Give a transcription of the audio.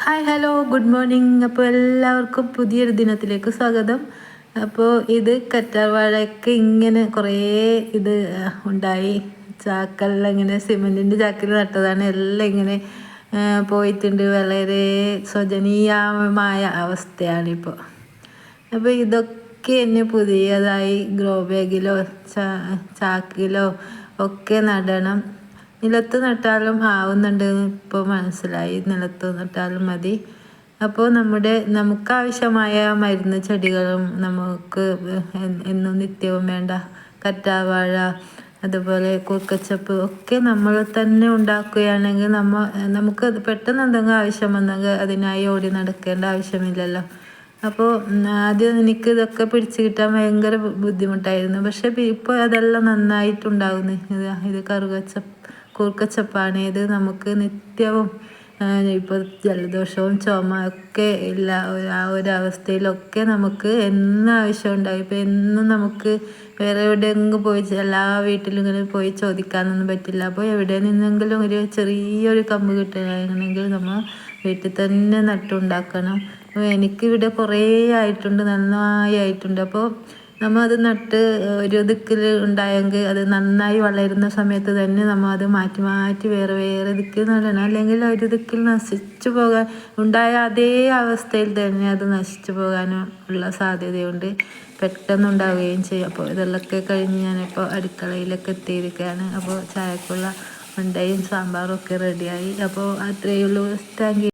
Hi hello good morning. അപ്പോൾ എല്ലാവർക്കും പുതിയൊരു ദിനത്തിലേക്ക് സ്വാഗതം. അപ്പോൾ ഇത് കറ്റാർവാഴയ്ക്ക് ഇങ്ങനെ കുറേ ഇത് ഉണ്ടായി. ചാക്കെല്ലാം ഇങ്ങനെ സിമെൻറ്റിൻ്റെ ചാക്കിൽ നട്ടതാണ്. എല്ലാം ഇങ്ങനെ പോയിട്ടുണ്ട്. വളരെ ശോചനീയമായ അവസ്ഥയാണിപ്പോൾ. അപ്പോൾ ഇതൊക്കെ എന്നെ പുതിയതായി ഗ്രോ ബാഗിലോ ചാക്കിലോ ഒക്കെ നടണം. നിലത്ത് നട്ടാലും ആവുന്നുണ്ടെന്ന് ഇപ്പോൾ മനസ്സിലായി. നിലത്ത് നട്ടാലും മതി. അപ്പോൾ നമുക്കാവശ്യമായ മരുന്ന് ചെടികളും നമുക്ക് എന്നും നിത്യവും വേണ്ട കറ്റാർവാഴ, അതുപോലെ കൂർക്കച്ചപ്പ് ഒക്കെ നമ്മൾ തന്നെ ഉണ്ടാക്കുകയാണെങ്കിൽ നമുക്ക് പെട്ടെന്ന് എന്തെങ്കിലും ആവശ്യം വന്നെങ്കിൽ അതിനായി ഓടി നടക്കേണ്ട ആവശ്യമില്ലല്ലോ. അപ്പോൾ ആദ്യം എനിക്ക് ഇതൊക്കെ പിടിച്ച് കിട്ടാൻ ഭയങ്കര ബുദ്ധിമുട്ടായിരുന്നു. പക്ഷേ ഇപ്പോൾ അതെല്ലാം നന്നായിട്ടുണ്ടാകുന്നു. ഇത് കൂർക്കച്ചപ്പാണ്. ഇത് നമുക്ക് നിത്യവും ഇപ്പോൾ ജലദോഷവും ചുമ ഒക്കെ ഇല്ല ആ ഒരു അവസ്ഥയിലൊക്കെ നമുക്ക് എന്നാവശ്യം ഉണ്ടാകും. ഇപ്പോൾ എന്നും നമുക്ക് വേറെ എവിടെയെങ്കിലും പോയി എല്ലാ വീട്ടിലും ഇങ്ങനെ പോയി ചോദിക്കാനൊന്നും പറ്റില്ല. അപ്പോൾ എവിടെ നിന്നെങ്കിലും ഒരു ചെറിയൊരു കമ്പ് കിട്ടുകയാണെങ്കിൽ നമ്മൾ വീട്ടിൽ തന്നെ നട്ടുണ്ടാക്കണം. എനിക്കിവിടെ കുറേ ആയിട്ടുണ്ട്, നന്നായി ആയിട്ടുണ്ട്. അപ്പോൾ നമ്മൾ അത് നട്ട് ഒരു ദിക്കിൽ ഉണ്ടായെങ്കിൽ അത് നന്നായി വളരുന്ന സമയത്ത് തന്നെ നമ്മൾ അത് മാറ്റി മാറ്റി വേറെ വേറെ ദിക്കിൽ നടണം. അല്ലെങ്കിൽ ഒരു ദിക്കിൽ നശിച്ചു പോകാൻ ഉണ്ടായ അതേ അവസ്ഥയിൽ തന്നെ അത് നശിച്ചു പോകാനും ഉള്ള സാധ്യതയുണ്ട്. പെട്ടെന്നുണ്ടാവുകയും ചെയ്യും. അപ്പോൾ ഇതെല്ലാം കഴിഞ്ഞ് ഞാനിപ്പോൾ അടുക്കളയിലൊക്കെ എത്തിയിരിക്കുകയാണ്. അപ്പോൾ ചായക്കുള്ള ഉണ്ടയും സാമ്പാറും ഒക്കെ റെഡിയായി. അപ്പോൾ അത്രയേ ഉള്ളൂ. Thank you.